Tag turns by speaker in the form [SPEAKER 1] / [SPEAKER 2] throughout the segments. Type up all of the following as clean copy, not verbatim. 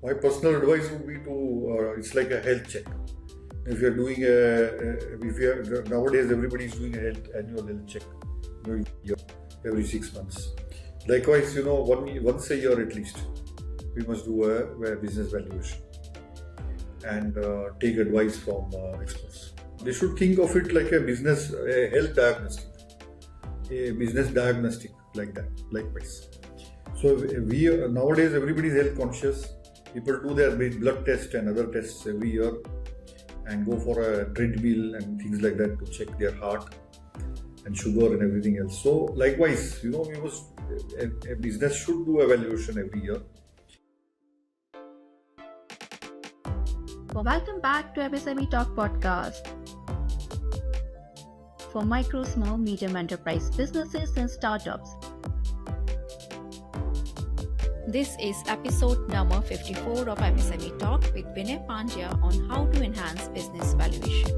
[SPEAKER 1] My personal advice would be to, it's like a health check. If you're doing nowadays everybody is doing annual health check, every 6 months. Likewise, once a year at least, we must do a business valuation and take advice from experts. They should think of it like a health diagnostic, like that, likewise. So nowadays everybody is health conscious. People do their blood test and other tests every year and go for a treadmill and things like that to check their heart and sugar and everything else. So likewise, a business should do evaluation every year.
[SPEAKER 2] Well, welcome back to MSME Talk podcast for micro, small, medium enterprise businesses and startups. This is episode number 54 of MSME Talk with Vinay Pandya on how to enhance business valuation.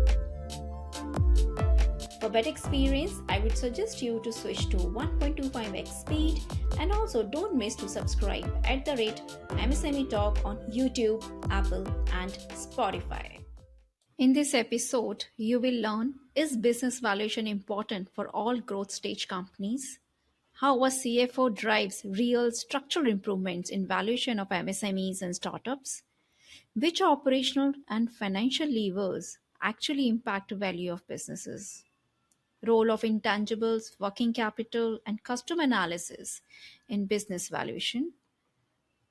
[SPEAKER 2] For better experience, I would suggest you to switch to 1.25x speed, and also don't miss to subscribe at @MSME Talk on YouTube, Apple and Spotify. In this episode, you will learn, is business valuation important for all growth stage companies? How a CFO drives real structural improvements in valuation of MSMEs and startups? Which operational and financial levers actually impact the value of businesses? Role of intangibles, working capital, and custom analysis in business valuation.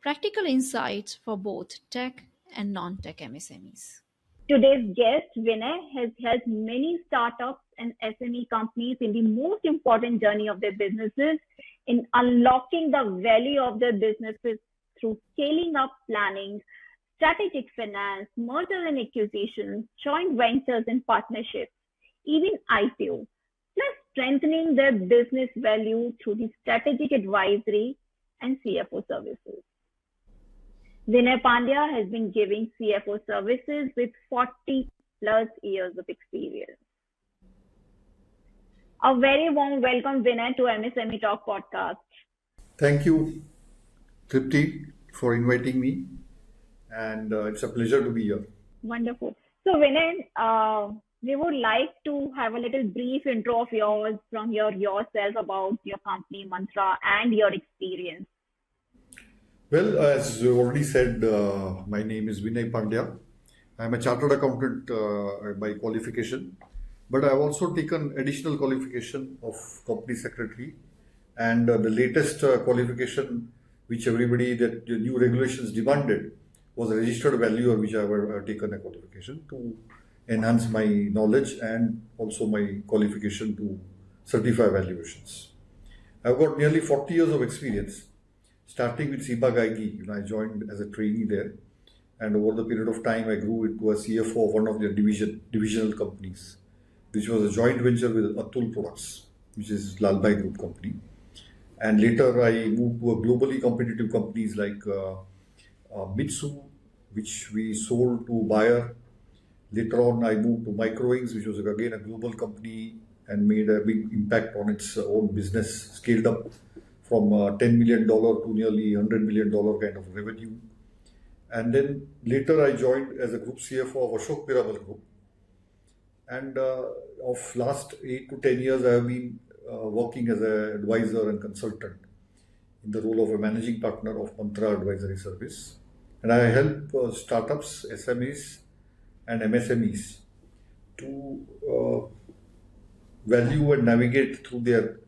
[SPEAKER 2] Practical insights for both tech and non-tech MSMEs.
[SPEAKER 3] Today's guest, Vinay, has helped many startups and SME companies in the most important journey of their businesses in unlocking the value of their businesses through scaling up planning, strategic finance, mergers and acquisitions, joint ventures and partnerships, even IPO, plus strengthening their business value through the strategic advisory and CFO services. Vinay Pandya has been giving CFO services with 40 plus years of experience. A very warm welcome, Vinay, to MSME Talk podcast.
[SPEAKER 1] Thank you, Tripti, for inviting me, and it's a pleasure to be here.
[SPEAKER 3] Wonderful. So, Vinay, we would like to have a little brief intro of yours from yourself about your company, Mantraa, and your experience.
[SPEAKER 1] Well, as you already said, my name is Vinay Pandya. I'm a chartered accountant by qualification, but I've also taken additional qualification of company secretary, and the latest qualification which the new regulations demanded was a registered valuer, which I've taken a qualification to enhance my knowledge and also my qualification to certify valuations. I've got nearly 40 years of experience. Starting with 𝐶𝐈, I joined as a trainee there, and over the period of time, I grew into a CFO of one of their divisional companies, which was a joint venture with Atul Products, which is Lalbhai Group company. And later, I moved to a globally competitive companies like Mitsu, which we sold to Bayer. Later on, I moved to Microings, which was again a global company and made a big impact on its own business, scaled up from $10 million to nearly $100 million kind of revenue. And then later I joined as a group CFO of Ashok Piramal Group. And of last 8 to 10 years, I have been working as an advisor and consultant in the role of a managing partner of Mantraa Advisory Service. And I help startups, SMEs and MSMEs to value and navigate through their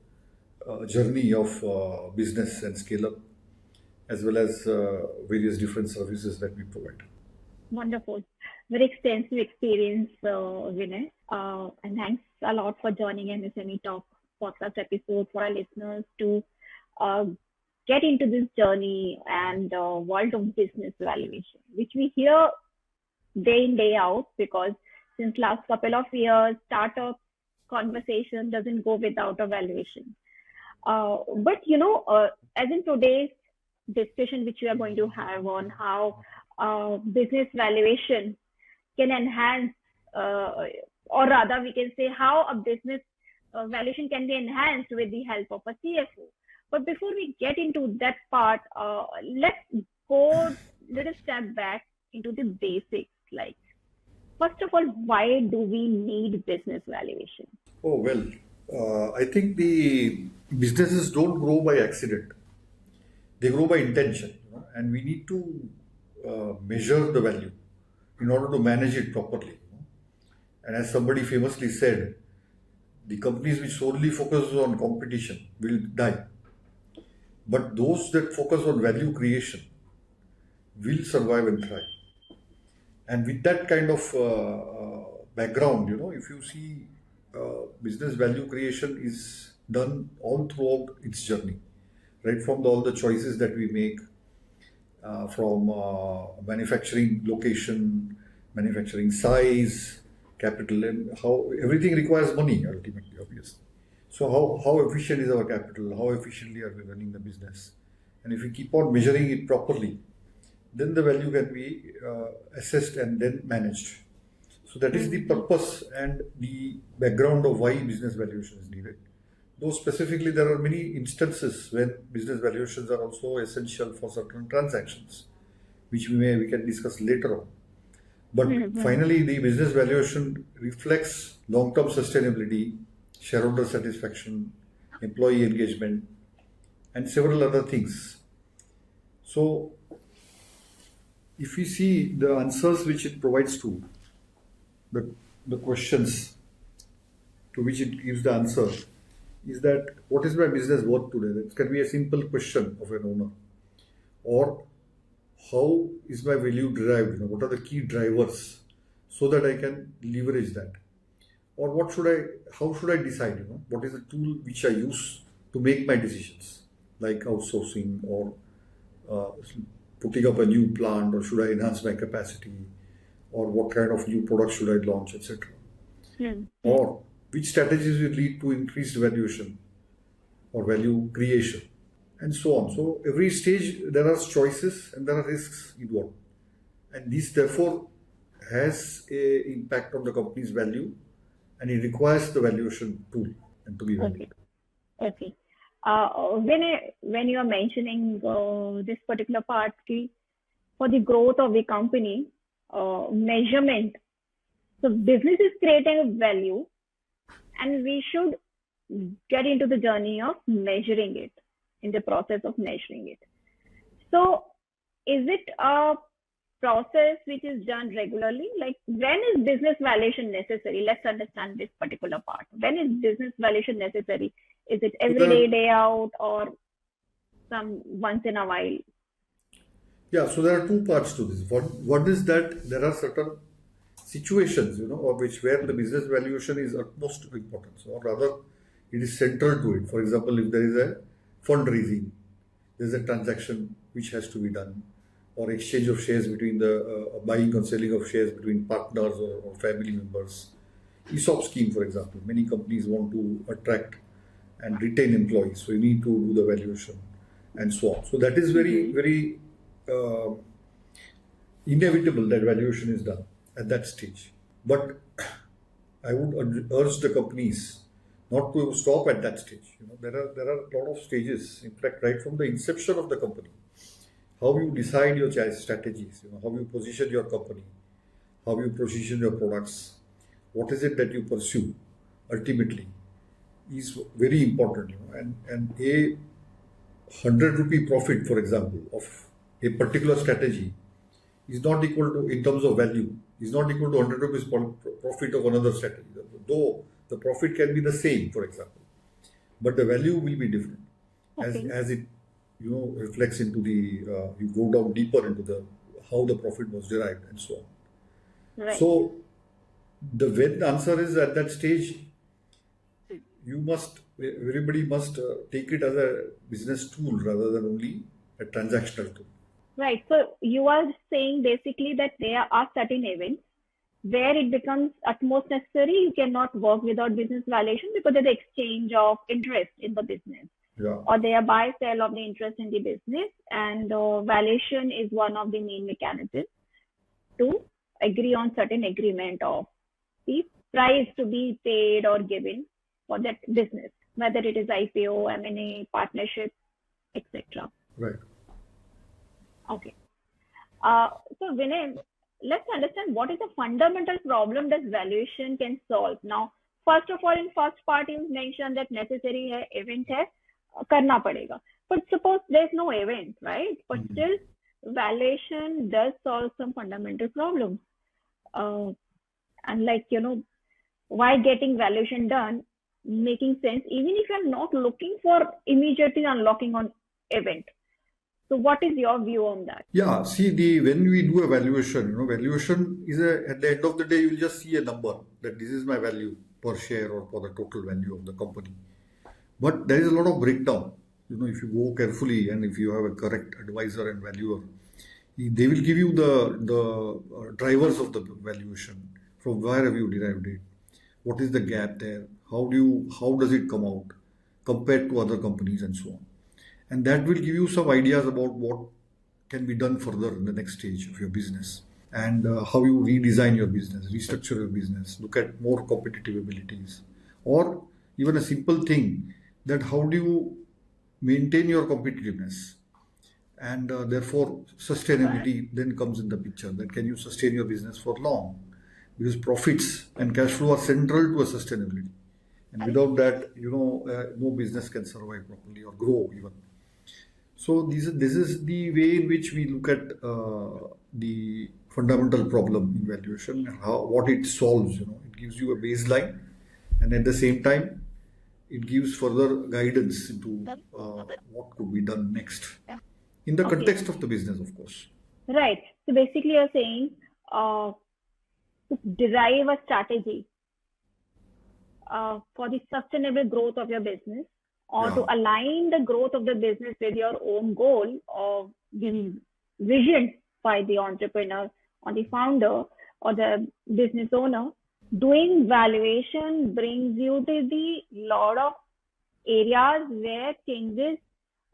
[SPEAKER 1] journey of business and scale up, as well as various different services that we provide.
[SPEAKER 3] Wonderful. Very extensive experience, Vinay. And thanks a lot for joining MSME Talk podcast episode for our listeners to get into this journey and world of business valuation, which we hear day in, day out, because since last couple of years, startup conversation doesn't go without a valuation. But as in today's discussion, which we are going to have on how business valuation can enhance, or rather we can say how a business valuation can be enhanced with the help of a CFO. But before we get into that part, let's go a let us step back into the basics. Like, first of all, why do we need business valuation?
[SPEAKER 1] Oh, well, I think the businesses don't grow by accident. They grow by intention, and we need to measure the value in order to manage it properly. And as somebody famously said, the companies which solely focus on competition will die. But those that focus on value creation will survive and thrive. And with that kind of background, if you see business value creation is done all throughout its journey, right from all the choices that we make, from manufacturing location, manufacturing size, capital, and how everything requires money ultimately, obviously. So how efficient is our capital? How efficiently are we running the business? And if we keep on measuring it properly, then the value can be assessed and then managed. So that is the purpose and the background of why business valuation is needed. Though specifically there are many instances when business valuations are also essential for certain transactions, which we can discuss later on. But finally, the business valuation reflects long-term sustainability, shareholder satisfaction, employee engagement, and several other things. So, if we see the answers which it provides to the questions to which it gives the answer, is that what is my business worth today? That can be a simple question of an owner. Or how is my value derived? What are the key drivers so that I can leverage that? Or how should I decide? What is the tool which I use to make my decisions, like outsourcing or putting up a new plant, or should I enhance my capacity, or what kind of new products should I launch, etc. Or which strategies will lead to increased valuation or value creation, and so on. So every stage there are choices and there are risks involved, and this therefore has an impact on the company's value, and it requires the valuation tool and to be valued.
[SPEAKER 3] Okay. When you are mentioning this particular part, for the growth of the company, measurement. So business is creating value, and we should get into the journey of measuring it, in the process of measuring it. So is it a process which is done regularly? Like, when is business valuation necessary? Let's understand this particular part. When is business valuation necessary? Is it every day out, or once in a while?
[SPEAKER 1] Yeah, so there are two parts to this. One is that there are certain situations, where the business valuation is utmost importance, or rather, it is central to it. For example, if there is a fundraising, there is a transaction which has to be done, or exchange of shares between the buying and selling of shares between partners or family members. ESOP scheme, for example, many companies want to attract and retain employees, so you need to do the valuation and so on. So that is very, very inevitable that valuation is done at that stage. But I would urge the companies not to stop at that stage. There are a lot of stages, in fact, right from the inception of the company. How you decide your strategies, how you position your company, how you position your products, what is it that you pursue ultimately is very important. And a 100 rupee profit, for example, of a particular strategy is not equal to, in terms of value, is not equal to 100 rupees profit of another strategy. Though the profit can be the same, for example, but the value will be different as it reflects into the you go down deeper into the how the profit was derived and so on.
[SPEAKER 3] Right.
[SPEAKER 1] So when the answer is at that stage, everybody must take it as a business tool rather than only a transactional tool.
[SPEAKER 3] Right. So you are saying basically that there are certain events where it becomes utmost necessary. You cannot work without business valuation because there's the exchange of interest in the business.
[SPEAKER 1] Yeah.
[SPEAKER 3] Or they are buy sell of the interest in the business, and valuation is one of the main mechanisms to agree on certain agreement of the price to be paid or given for that business, whether it is IPO, M&A, partnership, etc.
[SPEAKER 1] Right.
[SPEAKER 3] Okay. So Vinay, let's understand what is the fundamental problem that valuation can solve. Now, first of all, in first part, you mentioned that necessary है, event है, करना पड़ेगा. But suppose there's no event, right? But still, valuation does solve some fundamental problems. And like, why getting valuation done making sense, even if you're not looking for immediately unlocking on event. So what is your view on that?
[SPEAKER 1] Yeah, see, when we do a valuation, valuation is at the end of the day, you'll just see a number that this is my value per share or for the total value of the company. But there is a lot of breakdown. If you go carefully and if you have a correct advisor and valuer, they will give you the drivers of the valuation. From where have you derived it? What is the gap there? How does it come out compared to other companies and so on? And that will give you some ideas about what can be done further in the next stage of your business and how you redesign your business, restructure your business, look at more competitive abilities, or even a simple thing that how do you maintain your competitiveness, and therefore sustainability then comes in the picture. That can you sustain your business for long, because profits and cash flow are central to a sustainability, and without that, no business can survive properly or grow even. So this is the way in which we look at the fundamental problem in valuation and what it solves. It gives you a baseline, and at the same time, it gives further guidance into what could be done next in the context of the business, of course.
[SPEAKER 3] Right. So basically, you're saying to derive a strategy for the sustainable growth of your business, or to align the growth of the business with your own goal or the vision by the entrepreneur or the founder or the business owner, doing valuation brings you to the lot of areas where changes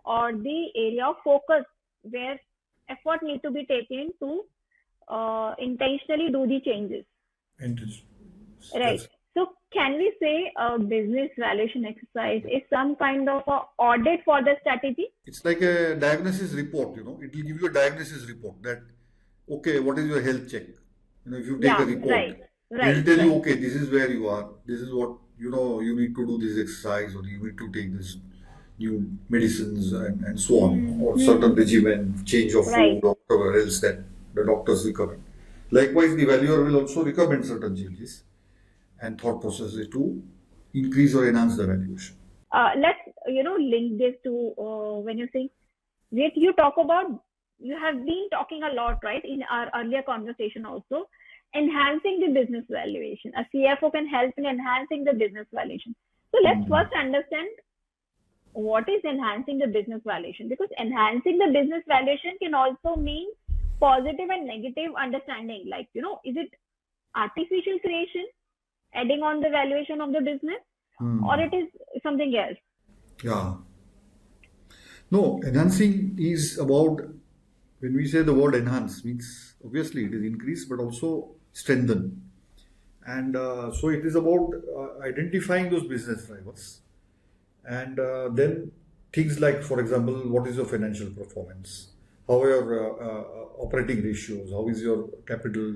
[SPEAKER 3] or the area of focus where effort need to be taken to intentionally do the changes. Right. So can we say a business valuation exercise is some kind of a audit for the strategy?
[SPEAKER 1] It's like a diagnosis report, it will give you a diagnosis report that, okay, what is your health check? If you take a report, it will tell you, okay, this is where you are, this is what, you need to do this exercise, or you need to take this new medicines and so on, or certain regimen, change of food, or whatever else that the doctors recommend. Likewise, the valuer will also recommend certain changes and thought processes to increase or enhance the valuation.
[SPEAKER 3] Let's link this to when you think you talk about, you have been talking a lot, right, in our earlier conversation also, enhancing the business valuation. A CFO can help in enhancing the business valuation. So let's first understand what is enhancing the business valuation, because enhancing the business valuation can also mean positive and negative understanding. Like, is it artificial creation, adding on the valuation of the business, or it is something else?
[SPEAKER 1] Yeah. No, enhancing is about, when we say the word enhance, means obviously it is increase, but also strengthen. And so it is about identifying those business drivers. And then things like, for example, what is your financial performance? How are your operating ratios? How is your capital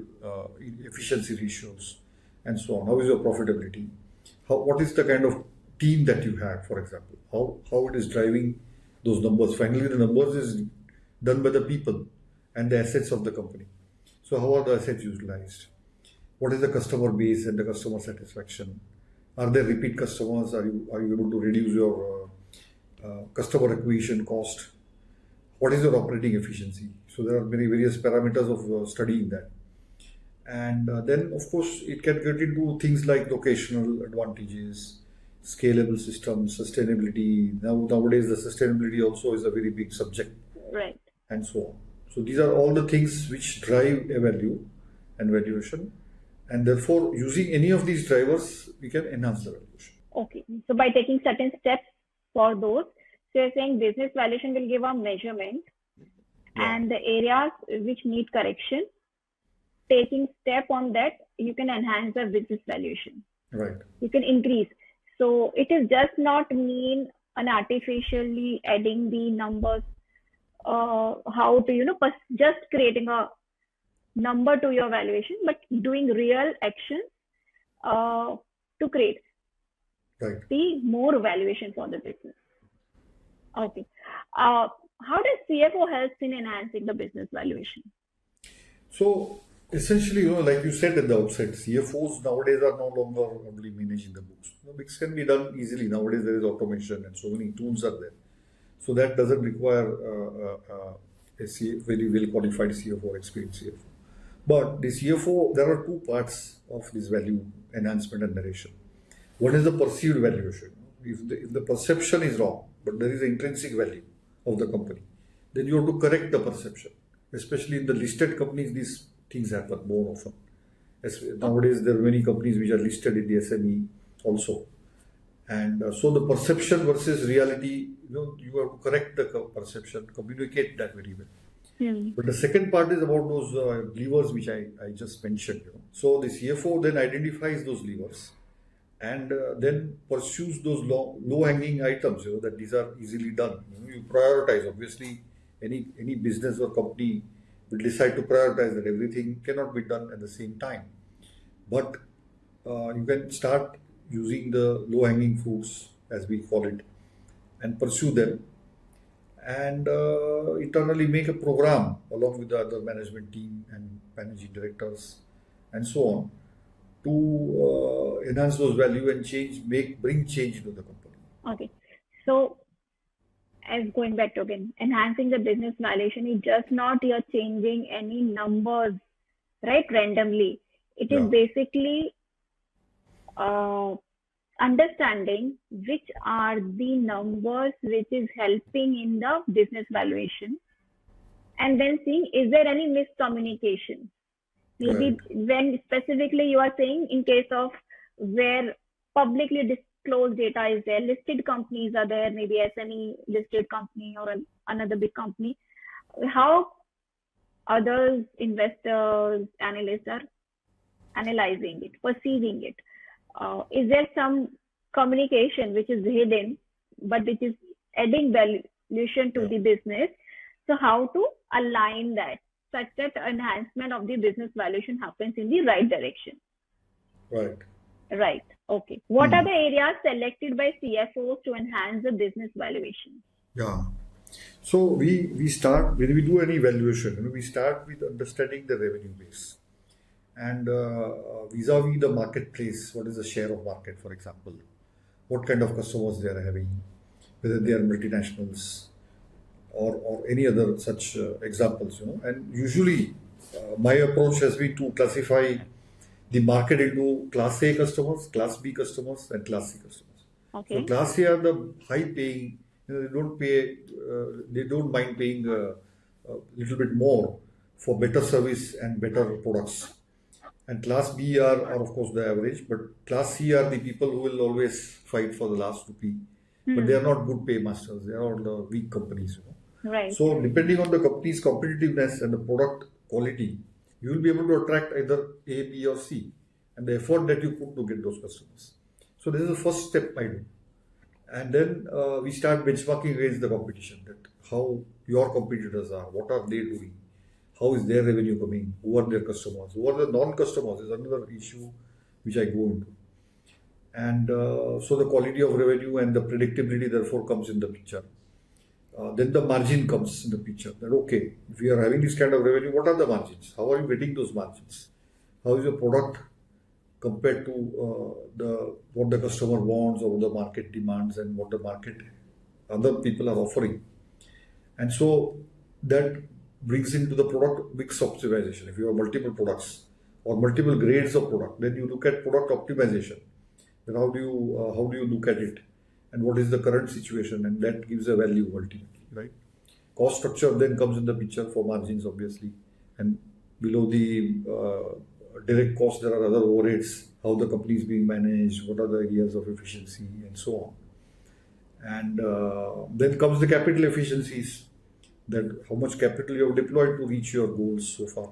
[SPEAKER 1] efficiency ratios? And so on. How is your profitability? What is the kind of team that you have, for example? How it is driving those numbers? Finally, the numbers is done by the people and the assets of the company. So how are the assets utilized? What is the customer base and the customer satisfaction? Are there repeat customers? Are you able to reduce your customer acquisition cost? What is your operating efficiency? So there are many various parameters of studying that. And then, of course, it can get into things like locational advantages, scalable systems, sustainability. Nowadays, the sustainability also is a very big subject,
[SPEAKER 3] right?
[SPEAKER 1] And so on. So these are all the things which drive a value and valuation. And therefore, using any of these drivers, we can enhance the valuation.
[SPEAKER 3] Okay. So by taking certain steps for those, so you're saying business valuation will give a measurement and the areas which need correction. Taking step on that, you can enhance the business valuation.
[SPEAKER 1] Right.
[SPEAKER 3] You can increase. So it is just not mean an artificially adding the numbers how to, just creating a number to your valuation, but doing real actions to create
[SPEAKER 1] Right.
[SPEAKER 3] the more valuation for the business. Okay. How does CFO help in enhancing the business valuation?
[SPEAKER 1] So essentially, like you said at the outset, CFOs nowadays are no longer only managing the books. Books can be done easily. Nowadays there is automation and so many tools are there. So that doesn't require a very well qualified CFO or experienced CFO. But the CFO, there are two parts of this value enhancement and narration. One is the perceived valuation. If the perception is wrong, but there is an intrinsic value of the company, then you have to correct the perception. Especially in the listed companies, these things happen more often. Nowadays, there are many companies which are listed in the SME also. And so the perception versus reality, you have to correct the perception, communicate that very well. But the second part is about those levers which I just mentioned. So the CFO then identifies those levers and then pursues those low-hanging items. That these are easily done. You prioritize. Obviously, any business or company will decide to prioritize that everything cannot be done at the same time. But you can start using the low-hanging fruits, as we call it, and pursue them. And internally make a program along with the other management team and managing directors and so on to enhance those value and bring change into the company.
[SPEAKER 3] Okay. So as going back to again, enhancing the business valuation is just not you're changing any numbers, right, randomly. It is basically understanding which are the numbers which is helping in the business valuation, and then seeing is there any miscommunication. Maybe when specifically you are saying in case of where publicly disclosed data is there, listed companies are there, maybe SME listed company or another big company, how others, investors, analysts are analyzing it, perceiving it. Is there some communication which is hidden but which is adding valuation to the business? So how to align that such that enhancement of the business valuation happens in the right direction? Right. Okay. What are the areas selected by CFOs to enhance the business valuation?
[SPEAKER 1] Yeah. So we start, when we do any valuation, we start with understanding the revenue base. And vis-a-vis the marketplace, what is the share of market, for example? What kind of customers they are having, whether they are multinationals or any other such examples. And usually my approach has been to classify the market into Class A customers, Class B customers, and Class C customers.
[SPEAKER 3] Okay.
[SPEAKER 1] So Class A are the high-paying. They don't mind paying a little bit more for better service and better products. And Class B are of course the average, but Class C are the people who will always fight for the last rupee. But they are not good paymasters. They are all the weak companies.
[SPEAKER 3] Right.
[SPEAKER 1] So depending on the company's competitiveness and the product quality, you will be able to attract either A, B or C, and the effort that you put to get those customers. So this is the first step I do. And then we start benchmarking against the competition, that how your competitors are, what are they doing, how is their revenue coming, who are their customers, who are the non-customers is another issue which I go into. And so the quality of revenue and the predictability therefore comes in the picture. Then the margin comes in the picture, that okay, if we are having this kind of revenue, what are the margins? How are you getting those margins? How is your product compared to what the customer wants or what the market demands and what the market other people are offering? And so that brings into the product mix optimization. If you have multiple products or multiple grades of product, then you look at product optimization. Then how do you look at it, and what is the current situation, and that gives a value ultimately, right? Cost structure then comes in the picture for margins, obviously, and below the direct cost there are other overheads, how the company is being managed, what are the areas of efficiency, and so on. And then comes the capital efficiencies, that how much capital you have deployed to reach your goals so far.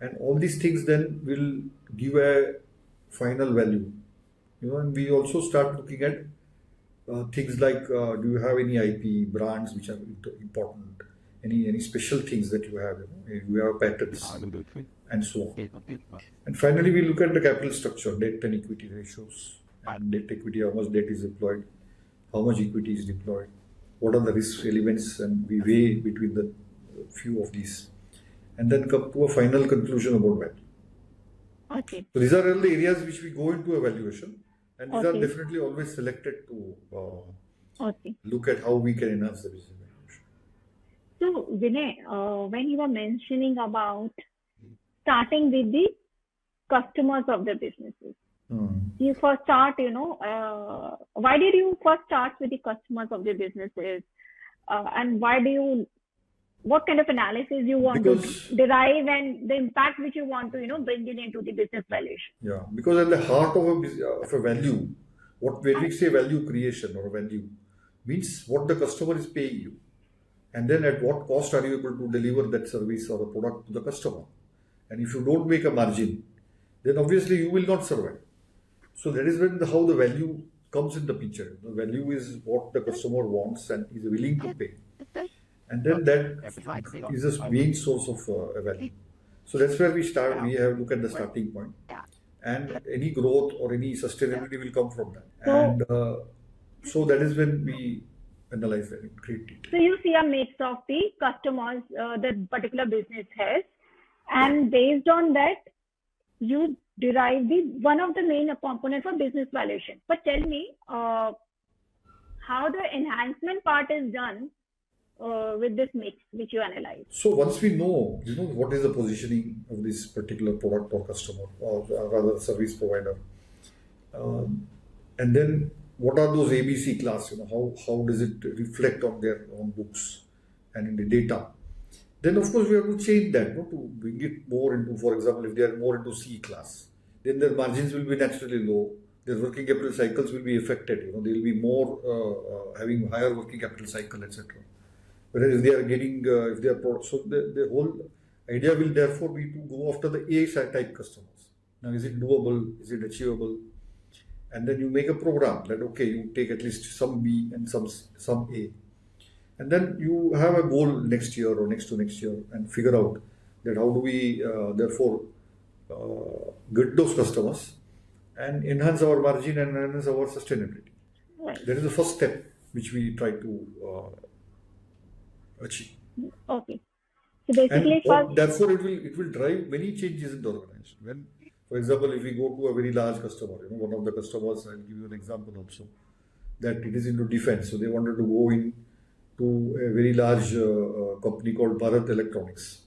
[SPEAKER 1] And all these things then will give a final value. And we also start looking at things like do you have any IP brands which are important, any special things that you have. You have patents and so on. And finally, we look at the capital structure, debt and equity ratios, and debt equity, how much debt is deployed, how much equity is deployed, what are the risk elements, and we weigh between the few of these, and then come to a final conclusion about value.
[SPEAKER 3] Okay.
[SPEAKER 1] So these are all the areas which we go into evaluation, and these are definitely always selected to look at how we can enhance the business valuation.
[SPEAKER 3] So Vinay, when you were mentioning about starting with the customers of the businesses, you first start, why did you first start with the customers of the businesses, and what kind of analysis you want to derive, and the impact which you want to, bring it into the business valuation?
[SPEAKER 1] Yeah, because at the heart of a value, when we say value creation or value, means what the customer is paying you, and then at what cost are you able to deliver that service or a product to the customer. And if you don't make a margin, then obviously you will not survive. So that is when how the value comes in the picture. The value is what the customer wants and is willing to pay. And then that is a main source of value. So that's where we start. We have look at the starting point, and any growth or any sustainability will come from that. And so that is when we analyze that in great detail.
[SPEAKER 3] So you see a mix of the customers that particular business has, and based on that, you derive one of the main components for business valuation. But tell me how the enhancement part is done with this mix which you analyze.
[SPEAKER 1] So once we know, what is the positioning of this particular product or customer, or rather service provider, and then what are those ABC class, how does it reflect on their own books and in the data. Then of course we have to change that, to bring it more into, for example, if they are more into C class, then their margins will be naturally low, their working capital cycles will be affected, they will be more having higher working capital cycle, etc. Whereas if they are getting, if they are, so the whole idea will therefore be to go after the A type customers. Now, is it doable? Is it achievable? And then you make a program that, okay, you take at least some B and some A. And then you have a goal next year or next to next year and figure out that how do we therefore get those customers and enhance our margin and enhance our sustainability. Right. That is the first step which we try to achieve.
[SPEAKER 3] Okay. So basically,
[SPEAKER 1] therefore it will drive many changes in the organization. When, for example, if we go to a very large customer, one of the customers, I'll give you an example also, that it is into defense. So they wanted to go in to a very large company called Bharat Electronics.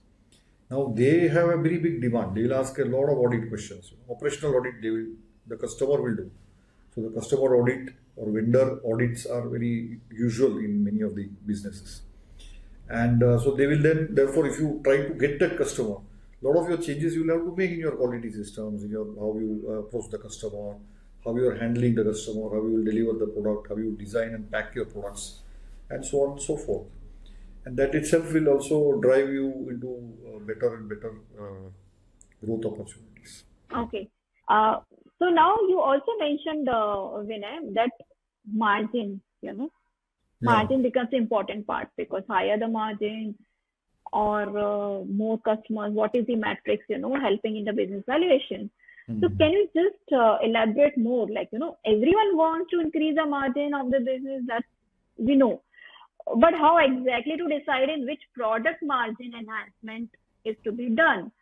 [SPEAKER 1] Now they have a very big demand. They will ask a lot of audit questions. Operational audit, the customer will do. So the customer audit or vendor audits are very usual in many of the businesses. And so they will then, therefore, if you try to get that customer, a lot of your changes you will have to make in your quality systems, in your how you approach the customer, how you are handling the customer, how you will deliver the product, how you design and pack your products, and so on and so forth. And that itself will also drive you into better and better growth opportunities.
[SPEAKER 3] Okay. So now you also mentioned, Vinay, that margin, margin becomes the important part, because higher the margin or more customers, what is the matrix, helping in the business valuation. So can you just elaborate more? Like, everyone wants to increase the margin of the business, that we know. But how exactly to decide in which product margin enhancement is to be done?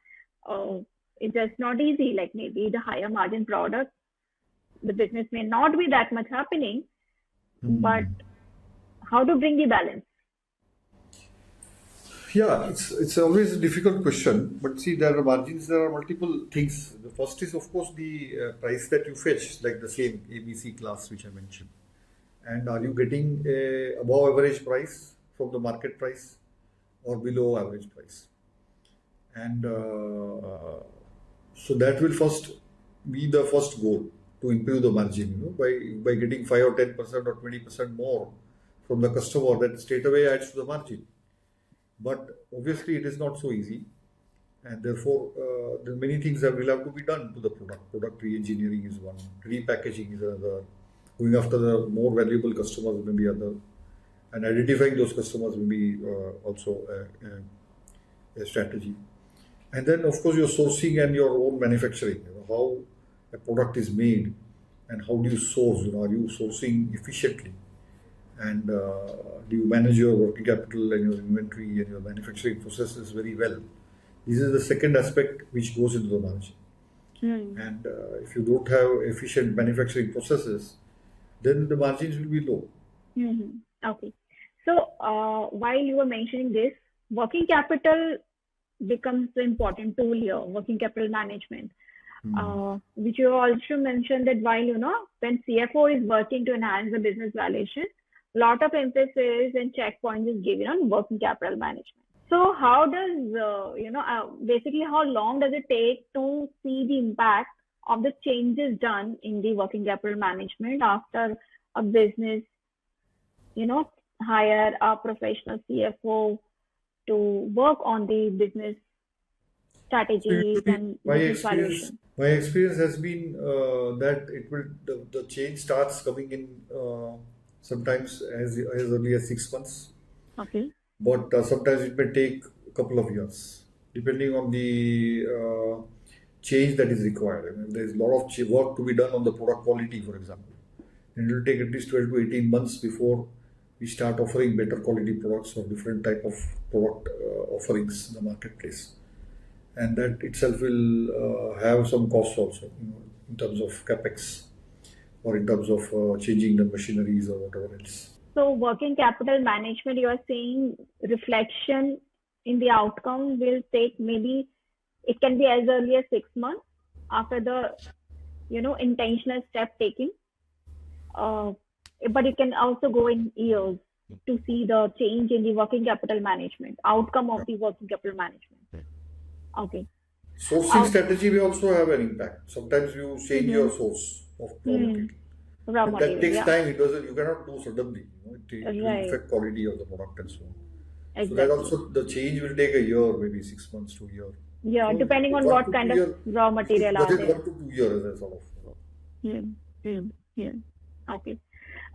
[SPEAKER 3] It's just not easy. Like maybe the higher margin product, the business may not be that much happening, but how to bring the balance?
[SPEAKER 1] Yeah, it's always a difficult question. But see, there are margins, there are multiple things. The first is, of course, the price that you fetch, like the same ABC class which I mentioned. And are you getting a above average price from the market price or below average price? And so that will first be the first goal, to improve the margin, by getting 5 or 10% or 20% more from the customer, that straight away adds to the margin. But obviously it is not so easy, and therefore there are many things that will have to be done to the product. Product re-engineering is one, repackaging is another, going after the more valuable customers may be other, And identifying those customers will be also a strategy. And then, of course, your sourcing and your own manufacturing. How a product is made and how do you source? Are you sourcing efficiently? And do you manage your working capital and your inventory and your manufacturing processes very well? This is the second aspect which goes into the margin. And if you don't have efficient manufacturing processes, then the margins will be low.
[SPEAKER 3] Okay. So while you were mentioning this, working capital becomes the important tool here, working capital management, which you also mentioned that while, when CFO is working to enhance the business valuation, a lot of emphasis and checkpoints is given on working capital management. So how does, basically how long does it take to see the impact of the changes done in the working capital management after a business, hire a professional CFO to work on the business strategies and business valuation?
[SPEAKER 1] My experience has been that the change starts coming in sometimes as early as 6 months.
[SPEAKER 3] Okay.
[SPEAKER 1] But sometimes it may take a couple of years, depending on the change that is required. I mean, there is a lot of work to be done on the product quality, for example. And it will take at least 12 to 18 months before we start offering better quality products or different type of product offerings in the marketplace. And that itself will have some costs also, in terms of capex or in terms of changing the machineries or whatever else.
[SPEAKER 3] So working capital management, you are saying reflection in the outcome will take maybe, it can be as early as 6 months after the, intentional step taking. But it can also go in years to see the change in the working capital management, outcome of the working capital management. Okay.
[SPEAKER 1] Sourcing strategy will also have an impact. Sometimes you change your source of raw material. That takes time. You cannot do suddenly. It will affect quality of the product and so on. Exactly. So that also, the change will take a year, maybe 6 months to a year.
[SPEAKER 3] Yeah, so depending on what kind of raw material are there.
[SPEAKER 1] 1 to 2 years as a sort of.
[SPEAKER 3] Okay.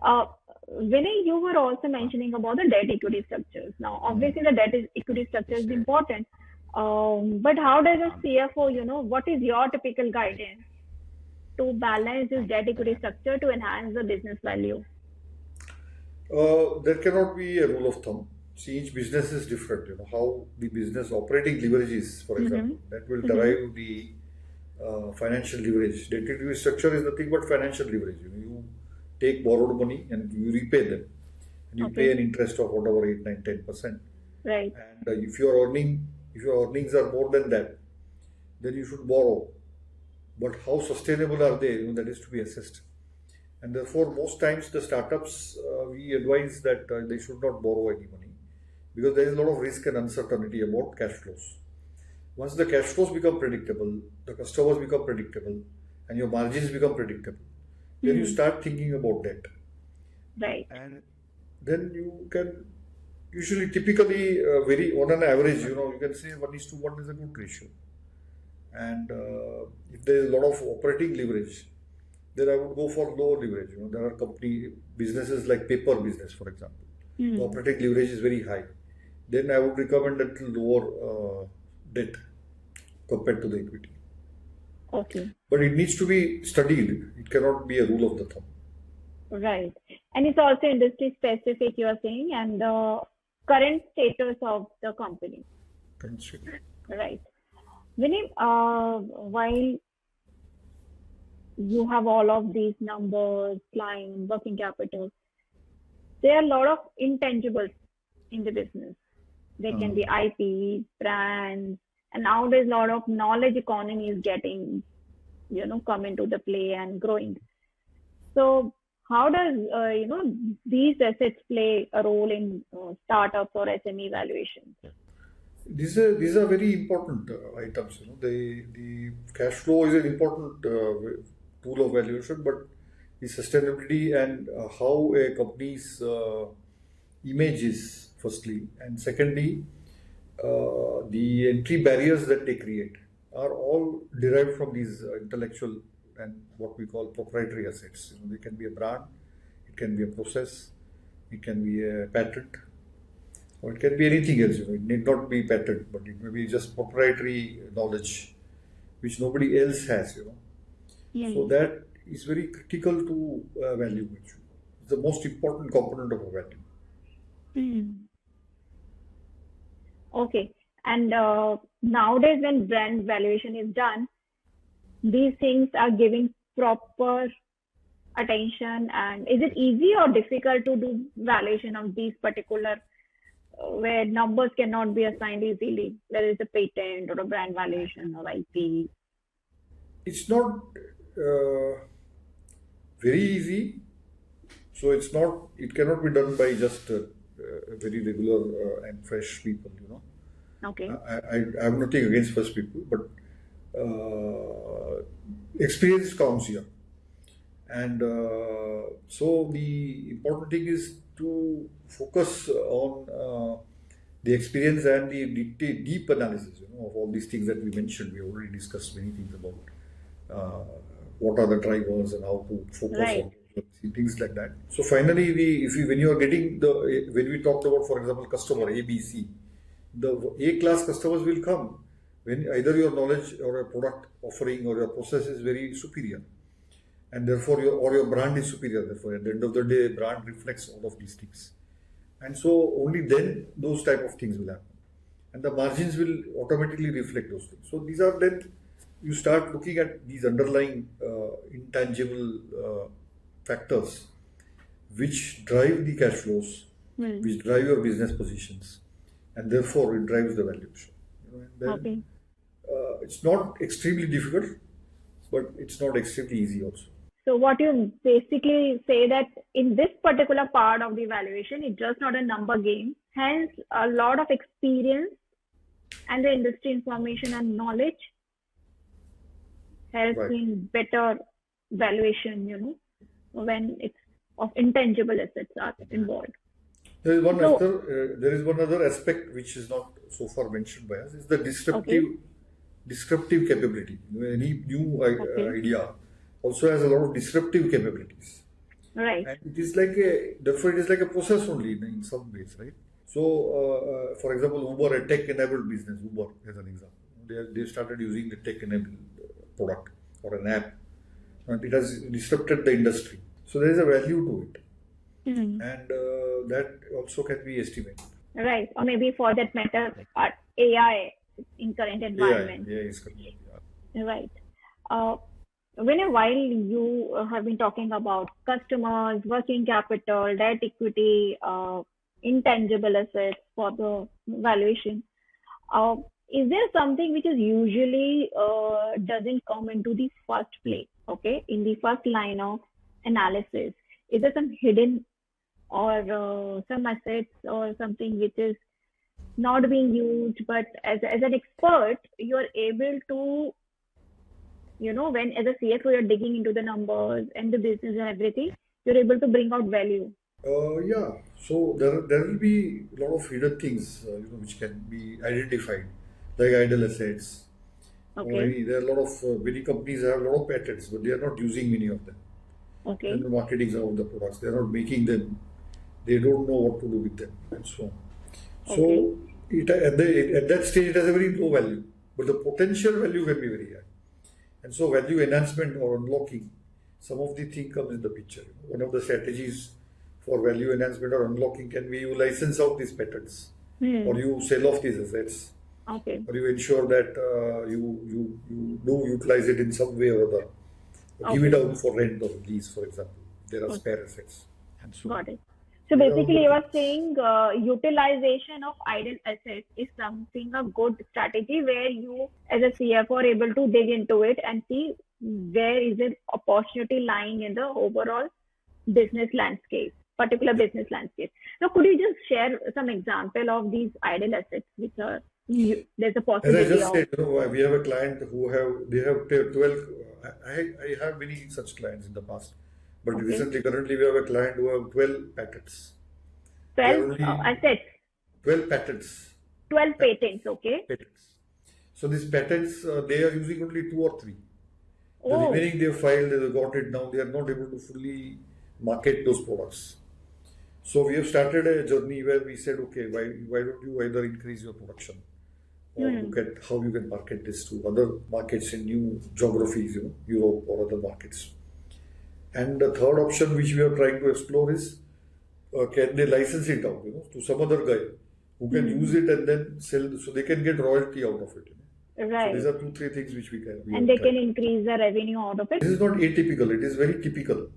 [SPEAKER 3] Vinay, you were also mentioning about the debt equity structures. Now, obviously, the debt equity structure is important. But how does a CFO, what is your typical guidance to balance this debt equity structure to enhance the business value?
[SPEAKER 1] There cannot be a rule of thumb. See, each business is different. How the business operating leverage is, for example, that will derive the financial leverage. Debt equity structure is nothing but financial leverage. You take borrowed money and you repay them, and you pay an interest of whatever 8, 9, 10%.
[SPEAKER 3] Right.
[SPEAKER 1] And if your earnings are more than that, then you should borrow. But how sustainable are they? That is to be assessed. And therefore, most times the startups, we advise that they should not borrow any money, because there is a lot of risk and uncertainty about cash flows. Once the cash flows become predictable, the customers become predictable, and your margins become predictable, then you start thinking about debt.
[SPEAKER 3] Right.
[SPEAKER 1] And then you can usually, typically, on an average, you can say 1:1 is a good ratio. And if there is a lot of operating leverage, then I would go for low leverage. There are businesses like paper business, for example. The operating leverage is very high. Then I would recommend a little lower debt compared to the equity.
[SPEAKER 3] Okay.
[SPEAKER 1] But it needs to be studied. It cannot be a rule of the thumb.
[SPEAKER 3] Right. And it's also industry specific, you are saying, and the current status of the company.
[SPEAKER 1] Current status.
[SPEAKER 3] Right. Vinay, while you have all of these numbers, clients, working capital, there are a lot of intangibles in the business. They can be IP, brands, and nowadays a lot of knowledge economy is getting, come into the play and growing. So how does, these assets play a role in startups or SME valuations?
[SPEAKER 1] These are very important items. The cash flow is an important tool of valuation, but the sustainability and how a company's image is, firstly, and secondly, the entry barriers that they create are all derived from these intellectual and what we call proprietary assets. They can be a brand, it can be a process, It can be a patent, or it can be anything else. It need not be patent, but it may be just proprietary knowledge which nobody else has. So that is very critical to value. Actually, it's the most important component of a value.
[SPEAKER 3] Okay. And nowadays, when brand valuation is done, these things are giving proper attention. And is it easy or difficult to do valuation of these particular where numbers cannot be assigned easily, whether it's a patent or a brand valuation or IP?
[SPEAKER 1] It's not very easy. So it cannot be done by just very regular and fresh people,
[SPEAKER 3] Okay.
[SPEAKER 1] I have nothing against fresh people, but experience counts here. And so the important thing is to focus on the experience and the deep analysis, of all these things that we mentioned. We already discussed many things about what are the drivers and how to focus on things like that. So finally, when we talked about, for example, customer A, B, C, the A-class customers will come when either your knowledge or a product offering or your process is very superior, and therefore your brand is superior. Therefore, at the end of the day, brand reflects all of these things, and so only then those type of things will happen, and the margins will automatically reflect those things. So these are then you start looking at these underlying intangible factors which drive the cash flows, which drive your business positions, and therefore it drives the valuation. Then, it's not extremely difficult, but it's not extremely easy also.
[SPEAKER 3] So what you basically say that in this particular part of the evaluation, it's just not a number game. Hence, a lot of experience and the industry information and knowledge helps in better valuation, when it's of intangible assets are involved.
[SPEAKER 1] There is one other aspect which is not so far mentioned by us, is the disruptive capability. Any new idea also has a lot of disruptive capabilities.
[SPEAKER 3] Right.
[SPEAKER 1] And it is like a process only in some ways, right? So, for example, Uber, a tech-enabled business, Uber as an example, they started using the tech-enabled product or an app, and it has disrupted the industry. So there is a value to it. And that also can be estimated.
[SPEAKER 3] Right. Or maybe for that matter, AI in current environment.
[SPEAKER 1] AI is correct. Yeah.
[SPEAKER 3] Right. While you have been talking about customers, working capital, debt equity, intangible assets for the valuation, is there something which is usually doesn't come into the first place, in the first line of analysis? Is there some hidden or some assets or something which is not being used, but as an expert, you are able to, when as a CFO you're digging into the numbers and the business and everything, you're able to bring out value.
[SPEAKER 1] So there will be a lot of hidden things, which can be identified, like idle assets.
[SPEAKER 3] Okay.
[SPEAKER 1] There are a lot of many companies have a lot of patents, but they are not using many of them.
[SPEAKER 3] Okay.
[SPEAKER 1] And the marketing some of the products, they are not making them. They don't know what to do with them, and so on. So at that stage, it has a very low value, but the potential value can be very high. And so value enhancement or unlocking, some of the thing comes in the picture. One of the strategies for value enhancement or unlocking can be you license out these patents, or you sell off these assets, or you ensure that you do utilize it in some way or other, or give it out for rent or lease, for example. There are spare assets, and so
[SPEAKER 3] got it. So basically, you are saying utilization of idle assets is a good strategy where you, as a CFO, are able to dig into it and see where is an opportunity lying in the overall business landscape, particular business landscape. Now, could you just share some example of these idle assets which are there's a possibility
[SPEAKER 1] as I just said, we have a client they have 12. I have many such clients in the past. But currently, we have a client who have 12 patents.
[SPEAKER 3] 12 assets?
[SPEAKER 1] 12 patents.
[SPEAKER 3] 12 patents,
[SPEAKER 1] Patents. So these patents, they are using only 2 or 3. The remaining they have filed, they have got it now. They are not able to fully market those products. So we have started a journey where we said, okay, why don't you either increase your production or look at how you can market this to other markets in new geographies, Europe or other markets. And the third option which we are trying to explore is, can they license it out, to some other guy who can use it and then sell, so they can get royalty out of it.
[SPEAKER 3] Right.
[SPEAKER 1] So these are 2-3 things which we can.
[SPEAKER 3] And they can increase the revenue out of it.
[SPEAKER 1] This is not atypical; it is very typical.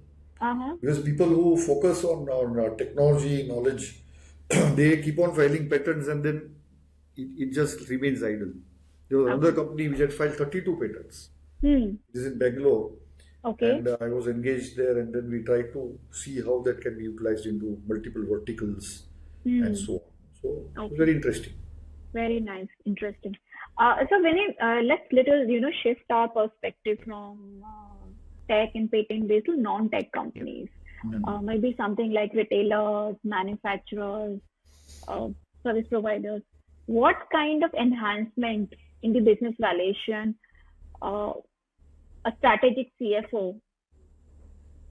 [SPEAKER 1] Because people who focus on technology knowledge, they keep on filing patents and then it just remains idle. There was another company which had filed 32 patents. This is in Bangalore.
[SPEAKER 3] Okay.
[SPEAKER 1] And I was engaged there, and then we tried to see how that can be utilized into multiple verticals and so on. So it was very interesting.
[SPEAKER 3] Very nice, interesting. So Vinay, let's shift our perspective from tech and patent based to non-tech companies. Maybe something like retailers, manufacturers, service providers. What kind of enhancement in the business valuation a strategic CFO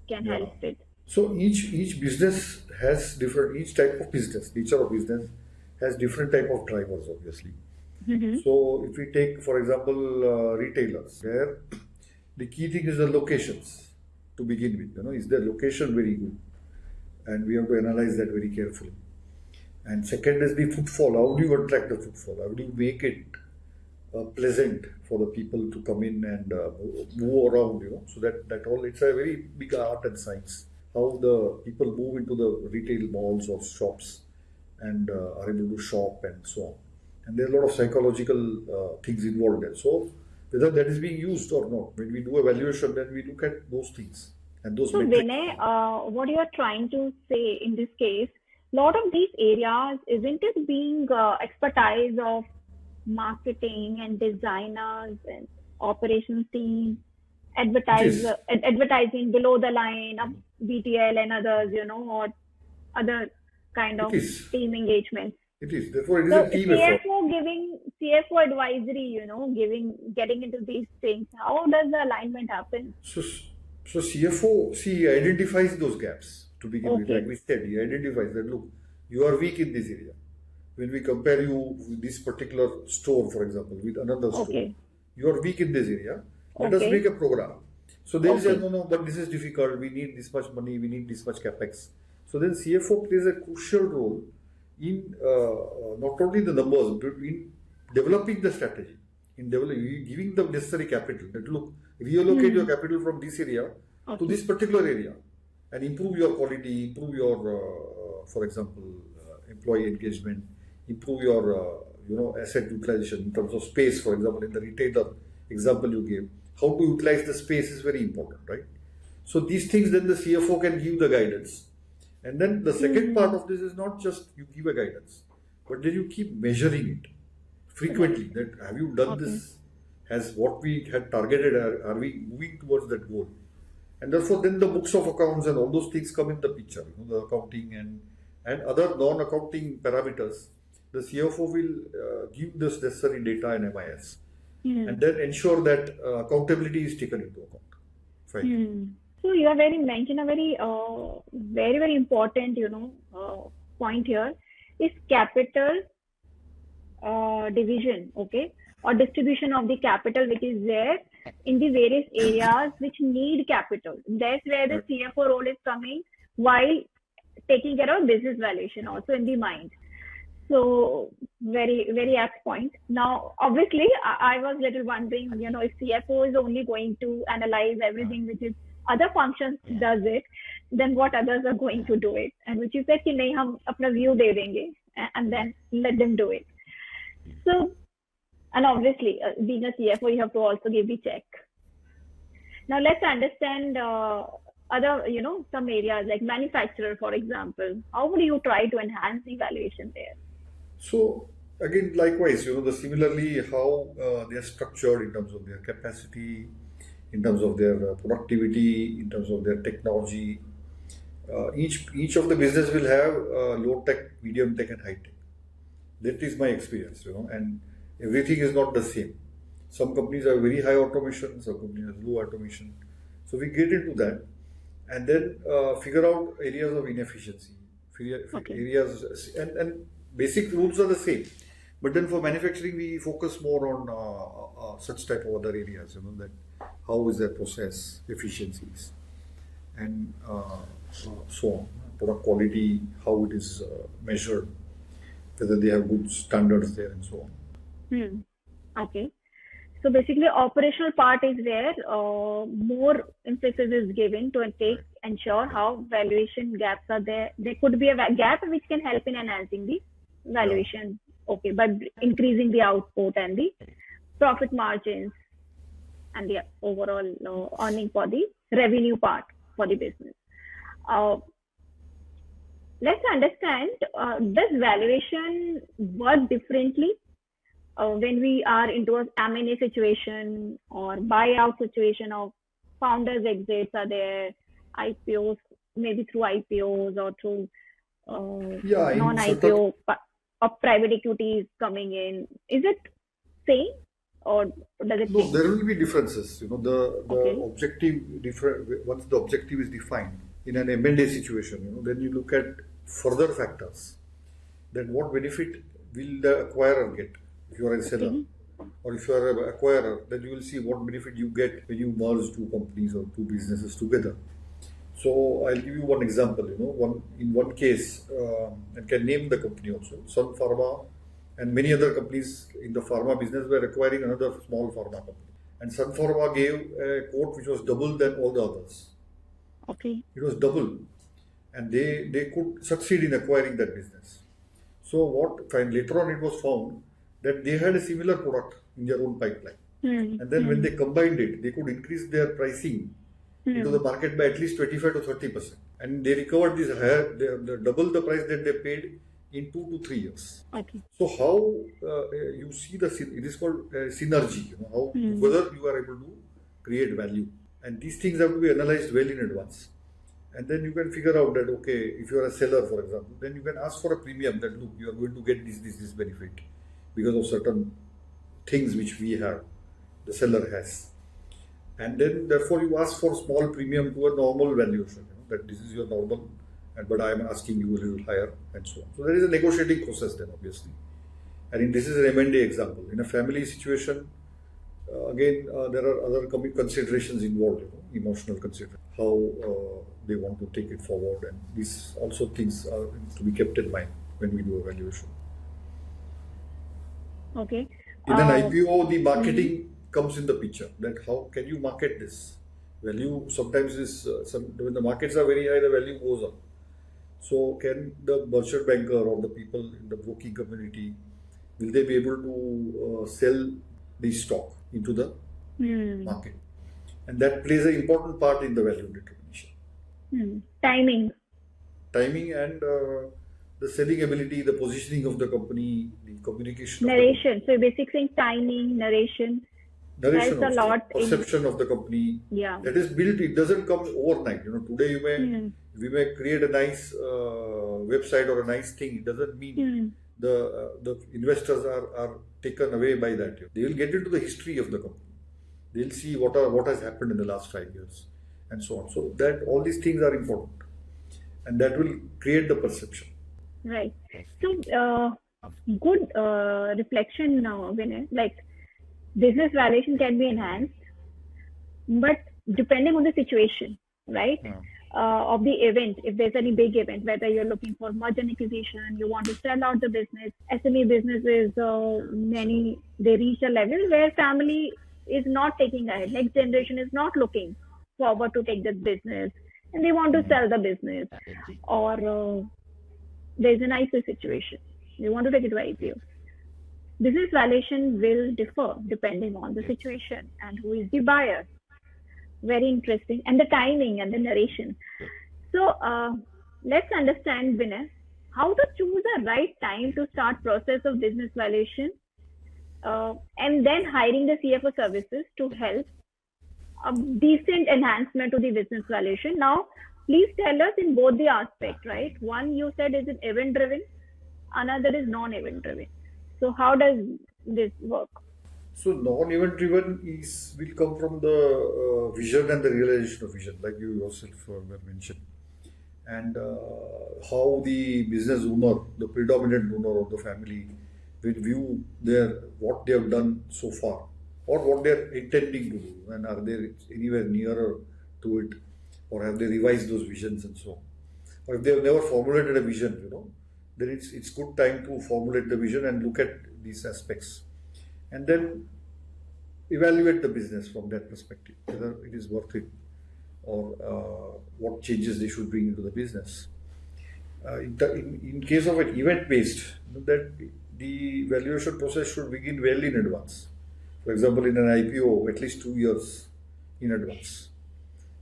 [SPEAKER 3] can help with?
[SPEAKER 1] So each business has different, each type of business, nature of business has different type of drivers, obviously. So if we take, for example, retailers, where the key thing is the locations to begin with. Is their location very good? And we have to analyze that very carefully. And second is the footfall. How do you attract the footfall? How do you make it pleasant for the people to come in and move around? So that all, it's a very big art and science. How the people move into the retail malls or shops and are able to shop and so on. And there are a lot of psychological things involved there. So whether that is being used or not, when we do a valuation, then we look at those things and those metrics.
[SPEAKER 3] Vinay, what you are trying to say in this case, a lot of these areas, isn't it being expertise of marketing and designers and operations team, advertising below the line of BTL and others, or other kind of team engagements?
[SPEAKER 1] It is. Therefore, it is a team effort.
[SPEAKER 3] CFO advisory, getting into these things. How does the alignment happen?
[SPEAKER 1] So CFO, he identifies those gaps to begin with. Like we said, he identifies that, look, you are weak in this area. When we compare you with this particular store, for example, with another store, you are weak in this area. Let us make a program. So they say, no, but this is difficult. We need this much money. We need this much capex. So then CFO plays a crucial role in not only the numbers, but in developing the strategy, in giving the necessary capital. That look, reallocate your capital from this area to this particular area, and improve your quality, improve your, for example, employee engagement, improve your, asset utilization in terms of space. For example, in the retailer example you gave, how to utilize the space is very important, right? So these things, then the CFO can give the guidance. And then the second part of this is not just you give a guidance, but then you keep measuring it frequently. That have you done this? Has what we had targeted, are we moving towards that goal? And therefore then the books of accounts and all those things come in the picture, the accounting and other non-accounting parameters. The CFO will give this necessary data and MIS and then ensure that accountability is taken into account. Fine.
[SPEAKER 3] So you have mentioned a very, very important, point here is capital division, or distribution of the capital which is there in the various areas which need capital. That's where the CFO role is coming, while taking care of business valuation also in the mind. So very, very apt point. Now, obviously, I was little wondering, if CFO is only going to analyze everything which is other functions does it, then what others are going to do it? And which you said, कि नहीं हम अपना view दे देंगे, and then let them do it. So, and obviously, being a CFO, you have to also give the check. Now let's understand other, some areas like manufacturer, for example. How would you try to enhance the valuation there?
[SPEAKER 1] So again, likewise, similarly how they are structured in terms of their capacity, in terms of their productivity, in terms of their technology. Each of the business will have low tech, medium tech, and high tech. That is my experience, and everything is not the same. Some companies have very high automation, some companies have low automation. So we get into that and then figure out areas of inefficiency, areas, and basic rules are the same. But then for manufacturing, we focus more on such type of other areas, that how is their process efficiencies and so on, product quality, how it is measured, whether they have good standards there and so on.
[SPEAKER 3] Okay. So basically, operational part is where more emphasis is given to ensure how valuation gaps are there. There could be a gap which can help in enhancing the valuation. Okay, by increasing the output and the profit margins and the overall earning for the revenue part for the business. Let's understand, does valuation work differently when we are into a M&A situation or buyout situation of founders exits are there, IPOs, maybe through IPOs or through non-IPO of private equity is coming in. Is it same or does it change?
[SPEAKER 1] There will be differences. The objective once the objective is defined in an M&A situation, then you look at further factors. Then what benefit will the acquirer get if you are a seller? Or if you are an acquirer, then you will see what benefit you get when you merge two companies or two businesses together. So I'll give you one example. In one case, and can name the company also, Sun Pharma and many other companies in the pharma business were acquiring another small pharma company. And Sun Pharma gave a quote which was double than all the others.
[SPEAKER 3] Okay.
[SPEAKER 1] It was double. And they could succeed in acquiring that business. So later on it was found that they had a similar product in their own pipeline. And then when they combined it, they could increase their pricing into the market by at least 25 to 30%. And they recovered this double the price that they paid in 2 to 3 years.
[SPEAKER 3] Okay.
[SPEAKER 1] So how you see it is called synergy, how whether you are able to create value. And these things have to be analyzed well in advance. And then you can figure out that, okay, if you are a seller, for example, then you can ask for a premium that, look, you are going to get this benefit because of certain things which we have, the seller has. And then therefore you ask for small premium to a normal valuation, that this is your normal, but I am asking you a little higher and so on. So there is a negotiating process then, obviously. And this is an M&A example. In a family situation, again, there are other considerations involved, emotional considerations, how they want to take it forward, and these also things are to be kept in mind when we do evaluation.
[SPEAKER 3] Okay.
[SPEAKER 1] In an IPO, the marketing comes in the picture. That how can you market this? Value sometimes is when the markets are very high, the value goes up. So can the merchant banker or the people in the broking community, will they be able to sell the stock into the market? And that plays an important part in the value determination. Timing and the selling ability, the positioning of the company, the communication.
[SPEAKER 3] Narration. So basically saying timing, narration helps a lot.
[SPEAKER 1] Perception of the company.
[SPEAKER 3] Yeah.
[SPEAKER 1] That is built. It doesn't come overnight. Today we may create a nice website or a nice thing. It doesn't mean the investors are taken away by that. They will get into the history of the company. They'll see what has happened in the last 5 years and so on. So that all these things are important, and that will create the perception.
[SPEAKER 3] Right. So good reflection now, Vinay. Like business valuation can be enhanced, but depending on the situation, right? Of the event, if there's any big event, whether you're looking for merger and acquisition, you want to sell out the business, SME businesses, they reach a level where family is not taking ahead. Next generation is not looking forward to take this business, and they want to sell the business, or there's an IPO situation. They want to take it to IPO. Business valuation will differ depending on the situation and who is the buyer. Very interesting. And the timing and the narration. So let's understand, Vinay, how to choose the right time to start process of business valuation, and then hiring the CFO services to help a decent enhancement to the business valuation. Now, please tell us in both the aspects, right? One you said is an event driven, another is non-event driven. So how does this work?
[SPEAKER 1] So non-event driven will come from the vision and the realization of vision, like you yourself were mentioned. and how the business owner, the predominant owner of the family, will view what they have done so far or what they are intending to do, and are they anywhere nearer to it, or have they revised those visions and so on. Or if they have never formulated a vision, then it's good time to formulate the vision and look at these aspects, and then evaluate the business from that perspective, whether it is worth it, or what changes they should bring into the business. In case of an event-based, that the valuation process should begin well in advance. For example, in an IPO, at least 2 years in advance.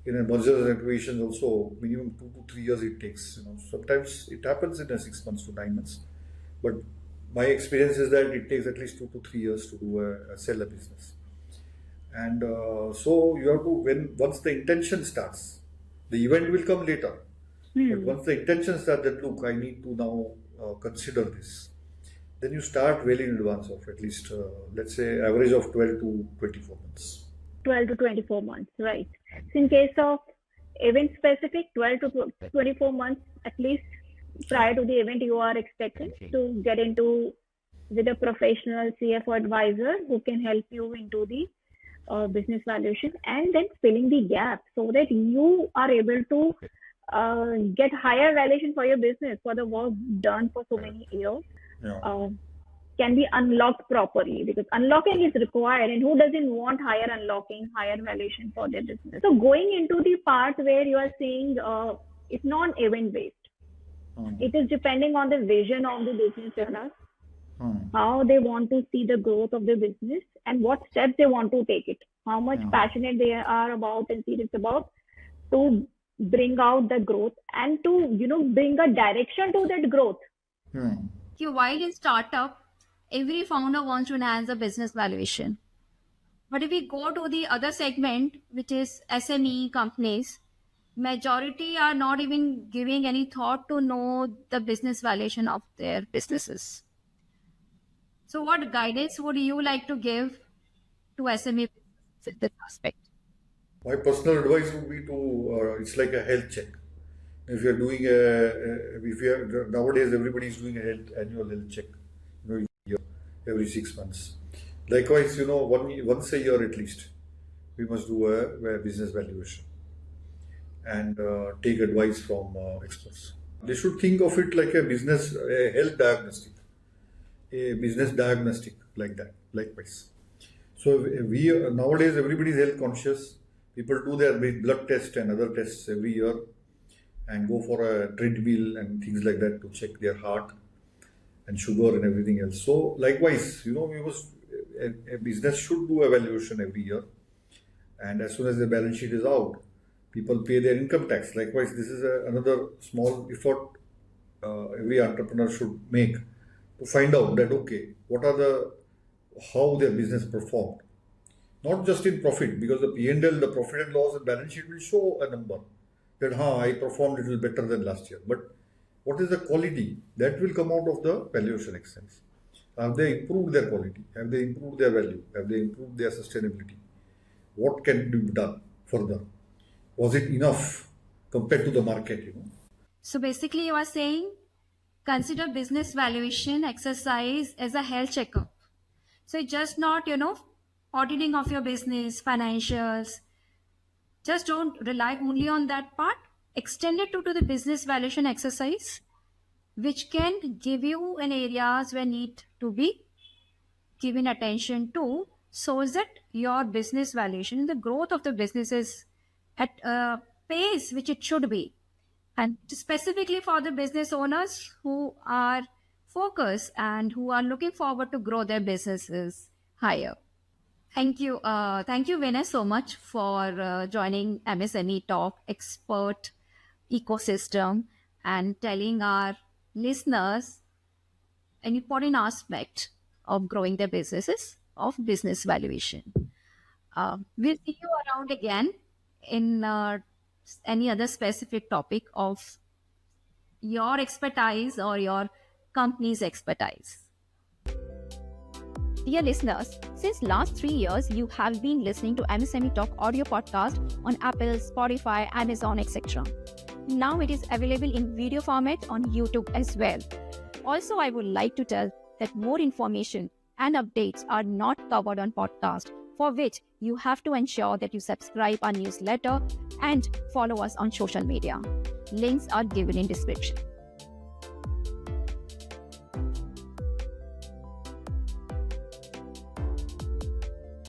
[SPEAKER 1] In a merger and acquisition, also minimum 2 to 3 years it takes. Sometimes it happens in 6 months to 9 months, but my experience is that it takes at least 2 to 3 years to do sell a business. And so you have to, once the intention starts, the event will come later. But once the intention starts, that look, I need to now consider this, then you start well in advance of at least, let's say, average of 12 to 24 months.
[SPEAKER 3] 12 to 24 months, right. So in case of event specific, 12 to 24 months at least prior to the event, you are expecting to get into with a professional CFO advisor who can help you into the business valuation, and then filling the gap so that you are able to get higher valuation for your business, for the work done for so many years. Can be unlocked properly, because unlocking is required, and who doesn't want higher unlocking, higher valuation for their business. So going into the part where you are saying it's not event based, it is depending on the vision of the business owner, how they want to see the growth of the business and what steps they want to take it, how much passionate they are about and serious about to bring out the growth and to bring a direction to that growth.
[SPEAKER 2] While in startup, every founder wants to enhance the business valuation. But if we go to the other segment, which is SME companies, majority are not even giving any thought to know the business valuation of their businesses. So what guidance would you like to give to SME with this aspect?
[SPEAKER 1] My personal advice would be to, it's like a health check. If you're doing nowadays everybody is doing annual health check, every 6 months. Likewise, once a year at least, we must do a business valuation and take advice from experts. They should think of it like a health diagnostic, a business diagnostic, like that, likewise. So nowadays everybody is health conscious. People do their blood test and other tests every year and go for a treadmill and things like that to check their heart and sugar and everything else. So likewise, a business should do evaluation every year, and as soon as the balance sheet is out, people pay their income tax. Likewise, this is another small effort every entrepreneur should make to find out that, okay, how their business performed. Not just in profit, because the P&L, the profit and loss and balance sheet will show a number that I performed a little better than last year. But what is the quality? That will come out of the valuation exercise. Have they improved their quality? Have they improved their value? Have they improved their sustainability? What can be done further? Was it enough compared to the market?
[SPEAKER 2] So basically you are saying consider business valuation exercise as a health checkup. So it's just not, auditing of your business, financials. Just don't rely only on that part. Extend it to the business valuation exercise, which can give you in areas where need to be given attention to, so that your business valuation, the growth of the business is at a pace which it should be. And specifically for the business owners who are focused and who are looking forward to grow their businesses higher. Thank you, Vinay, so much for joining MSME Talk Expert Ecosystem and telling our listeners an important aspect of growing their businesses of business valuation. We'll see you around again in any other specific topic of your expertise or your company's expertise. Dear listeners, since last 3 years, you have been listening to MSME Talk audio podcast on Apple, Spotify, Amazon, etc. Now it is available in video format on YouTube as well. Also, I would like to tell that more information and updates are not covered on podcast, for which you have to ensure that you subscribe our newsletter and follow us on social media. Links are given in description.